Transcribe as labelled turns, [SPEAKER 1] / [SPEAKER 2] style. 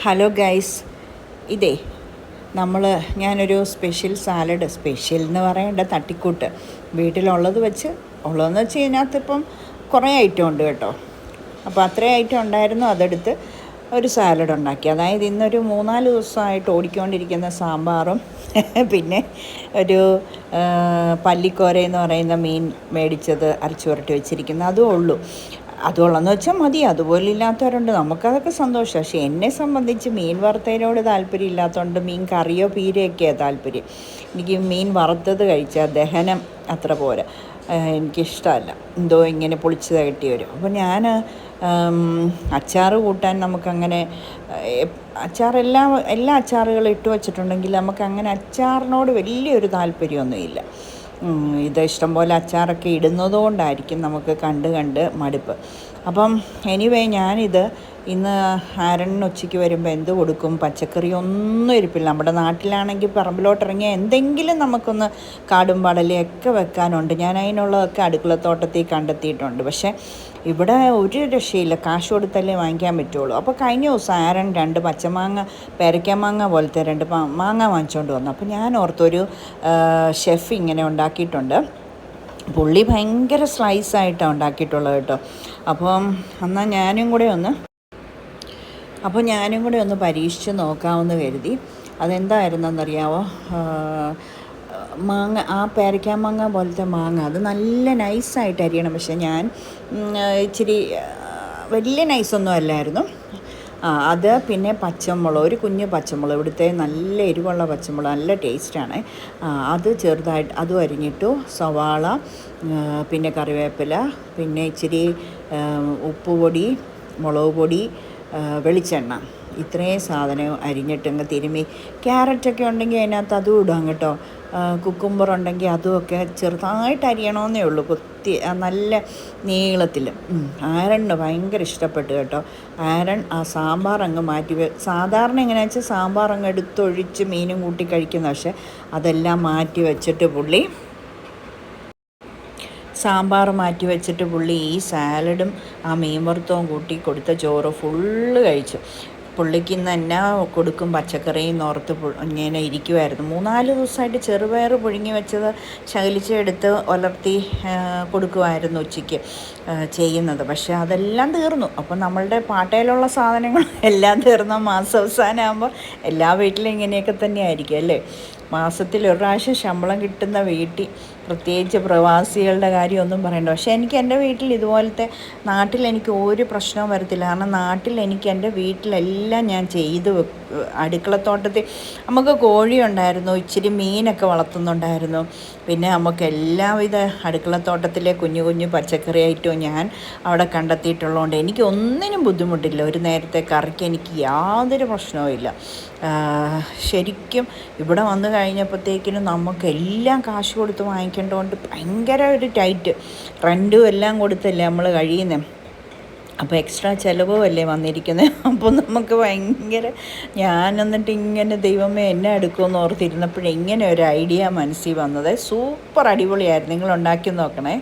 [SPEAKER 1] Hello guys, ഇതേ ഞാനൊരു special എന്ന് പറയേണ്ട തട്ടിക്കൂട്ട് വീട്ടിലുള്ളതെന്ന് വെച്ച് ഇതിനകത്തിപ്പം കുറേ ഐറ്റം ഉണ്ട് കേട്ടോ. അപ്പോൾ അത്രയും ഐറ്റം ഉണ്ടായിരുന്നു, അതെടുത്ത് ഒരു സാലഡ് ഉണ്ടാക്കി. അതായത് ഇന്നൊരു 3-4 ദിവസമായിട്ട് ഓടിക്കൊണ്ടിരിക്കുന്ന സാമ്പാറും പിന്നെ ഒരു പല്ലിക്കോര എന്ന് പറയുന്ന മീൻ മേടിച്ചത് അരച്ചു പുരട്ടി വെച്ചിരിക്കുന്നത് അതുള്ളെന്ന് വെച്ചാൽ മതി. അതുപോലെ ഇല്ലാത്തവരുണ്ട്, നമുക്കതൊക്കെ സന്തോഷം. പക്ഷേ എന്നെ സംബന്ധിച്ച് മീൻ വറുത്തതിനോട് താല്പര്യം ഇല്ലാത്തതുകൊണ്ട് മീൻ കറിയോ പീരയൊക്കെയാണ് താല്പര്യം. എനിക്ക് മീൻ വറുത്തത് കഴിച്ചാൽ ദഹനം അത്ര പോരാ, എനിക്കിഷ്ടമല്ല. എന്തോ ഇങ്ങനെ പൊളിച്ച് തകട്ടി വരും. അപ്പോൾ ഞാൻ അച്ചാർ കൂട്ടാൻ നമുക്കങ്ങനെ എല്ലാ അച്ചാറുകളും ഇട്ട് വച്ചിട്ടുണ്ടെങ്കിൽ നമുക്കങ്ങനെ അച്ചാറിനോട് വലിയൊരു താല്പര്യമൊന്നുമില്ല. ഇത് ഇഷ്ടംപോലെ അച്ചാറൊക്കെ ഇടുന്നതുകൊണ്ടായിരിക്കും നമുക്ക് കണ്ട് മടുപ്പ്. അപ്പം എനിവേ ഞാനിത് ഇന്ന് ആരണിന് ഉച്ചയ്ക്ക് വരുമ്പോൾ എന്ത് കൊടുക്കും? പച്ചക്കറി ഒന്നും ഇരിപ്പില്ല. നമ്മുടെ നാട്ടിലാണെങ്കിൽ പറമ്പിലോട്ടിറങ്ങിയാൽ എന്തെങ്കിലും നമുക്കൊന്ന് കാടും പടലയൊക്കെ വെക്കാനുണ്ട്. ഞാൻ അതിനുള്ളതൊക്കെ അടുക്കളത്തോട്ടത്തിൽ കണ്ടെത്തിയിട്ടുണ്ട്. പക്ഷേ ഇവിടെ ഒരു രക്ഷയില്ല, കാശ് കൊടുത്തല്ലേ വാങ്ങിക്കാൻ പറ്റുള്ളൂ. അപ്പോൾ കഴിഞ്ഞ ദിവസം ആരൺ 2 പച്ചമാങ്ങ, പേരയ്ക്കാമാങ്ങ പോലത്തെ 2 മാങ്ങ വാങ്ങിച്ചുകൊണ്ട് വന്നു. അപ്പോൾ ഞാൻ ഓർത്തൊരു ഷെഫ് ഇങ്ങനെ ഉണ്ടാക്കിയിട്ടുണ്ട്. പുള്ളി ഭയങ്കര സ്ലൈസായിട്ടാണ് ഉണ്ടാക്കിയിട്ടുള്ളത് കേട്ടോ. എന്നാൽ ഞാനും കൂടെ ഒന്ന് പരീക്ഷിച്ച് നോക്കാമെന്ന് കരുതി. അതെന്തായിരുന്നെന്നറിയാമോ? മാങ്ങ, ആ പേരയ്ക്കാമാങ്ങ പോലത്തെ മാങ്ങ, അത് നല്ല നൈസായിട്ട് അരിയണം. പക്ഷേ ഞാൻ ഇച്ചിരി വലിയ നൈസൊന്നും അല്ലായിരുന്നു. അത് പിന്നെ പച്ചമുളക്, ഒരു കുഞ്ഞ് പച്ചമുളക്, ഇവിടുത്തെ നല്ല എരിവുള്ള പച്ചമുളക്, നല്ല ടേസ്റ്റാണ്. അത് ചെറുതായിട്ട് അതും അരിഞ്ഞിട്ടു. സവാള, പിന്നെ കറിവേപ്പില, പിന്നെ ഇച്ചിരി ഉപ്പുപൊടി, മുളക് പൊടി, വെളിച്ചെണ്ണ, ഇത്രയും സാധനം അരിഞ്ഞിട്ടങ്ങ് തിരുമ്മി. ക്യാരറ്റൊക്കെ ഉണ്ടെങ്കിൽ അതിനകത്ത് അതും ഇടാം കേട്ടോ. കുക്കുംബർ ഉണ്ടെങ്കിൽ അതുമൊക്കെ ചെറുതായിട്ട് അരിയണമെന്നേ ഉള്ളൂ, നല്ല നീളത്തിൽ. ആരണിന് ഭയങ്കര ഇഷ്ടപ്പെട്ടു കേട്ടോ. ആരൺ ആ സാമ്പാർ അങ്ങ് സാധാരണ എങ്ങനെയാണെന്ന് വെച്ചാൽ സാമ്പാർ അങ്ങ് എടുത്തൊഴിച്ച് മീനും കൂട്ടി കഴിക്കുന്ന, പക്ഷേ അതെല്ലാം മാറ്റി വെച്ചിട്ട് പുള്ളി ഈ സാലഡും ആ മീൻ വറുത്തവും കൂട്ടി കൊടുത്ത ചോറ് ഫുള്ള് കഴിച്ചു. പുള്ളിക്ക് ഇന്ന് എന്നാ കൊടുക്കും പച്ചക്കറിയും ഓർത്ത് ഇങ്ങനെ ഇരിക്കുമായിരുന്നു. 3-4 ദിവസമായിട്ട് ചെറുപയർ പുഴുങ്ങി വെച്ചത് ശകലിച്ചെടുത്ത് ഉലർത്തി കൊടുക്കുമായിരുന്നു ഉച്ചയ്ക്ക് ചെയ്യുന്നത്. പക്ഷേ അതെല്ലാം തീർന്നു. അപ്പോൾ നമ്മളുടെ പാട്ടയിലുള്ള സാധനങ്ങൾ എല്ലാം തീർന്ന മാസാവസാനമാകുമ്പോൾ എല്ലാ വീട്ടിലും ഇങ്ങനെയൊക്കെ തന്നെയായിരിക്കും അല്ലേ? മാസത്തിൽ ഒരു പ്രാവശ്യം ശമ്പളം കിട്ടുന്ന വീട്ടിൽ, പ്രത്യേകിച്ച് പ്രവാസികളുടെ കാര്യമൊന്നും പറയണ്ട. പക്ഷേ എനിക്ക് എൻ്റെ വീട്ടിൽ ഇതുപോലത്തെ, നാട്ടിലെനിക്ക് ഒരു പ്രശ്നവും വരത്തില്ല. കാരണം എൻ്റെ വീട്ടിലെല്ലാം ഞാൻ അടുക്കളത്തോട്ടത്തിൽ നമുക്ക് കോഴിയുണ്ടായിരുന്നു, ഇച്ചിരി മീനൊക്കെ വളർത്തുന്നുണ്ടായിരുന്നു. പിന്നെ നമുക്ക് എല്ലാവിധ അടുക്കളത്തോട്ടത്തിലെ കുഞ്ഞു കുഞ്ഞു പച്ചക്കറി ഐറ്റവും ഞാൻ അവിടെ കണ്ടെത്തിയിട്ടുള്ളതുകൊണ്ട് എനിക്ക് ഒന്നിനും ബുദ്ധിമുട്ടില്ല. ഒരു നേരത്തെ കറിക്ക് എനിക്ക് യാതൊരു പ്രശ്നവും ഇല്ല. ശരിക്കും ഇവിടെ വന്നു കഴിഞ്ഞപ്പോഴത്തേക്കിനും നമുക്കെല്ലാം കാശ് കൊടുത്ത് വാങ്ങിക്കേണ്ടതുകൊണ്ട് ഭയങ്കര ഒരു ടൈറ്റ്, റെൻറ്റും എല്ലാം കൊടുത്തല്ലേ നമ്മൾ കഴിയുന്നത്. അപ്പോൾ എക്സ്ട്രാ ചിലവും അല്ലേ വന്നിരിക്കുന്നത്. അപ്പോൾ നമുക്ക് ഭയങ്കര, എന്നിട്ട് ഇങ്ങനെ ദൈവമേ എന്നെ എടുക്കുമെന്ന് ഓർത്തിരുന്നപ്പോഴേ ഇങ്ങനെ ഒരു ഐഡിയ മനസ്സിൽ വന്നത്. സൂപ്പർ അടിപൊളിയായിരുന്നു. നിങ്ങൾ ഉണ്ടാക്കി നോക്കണേ.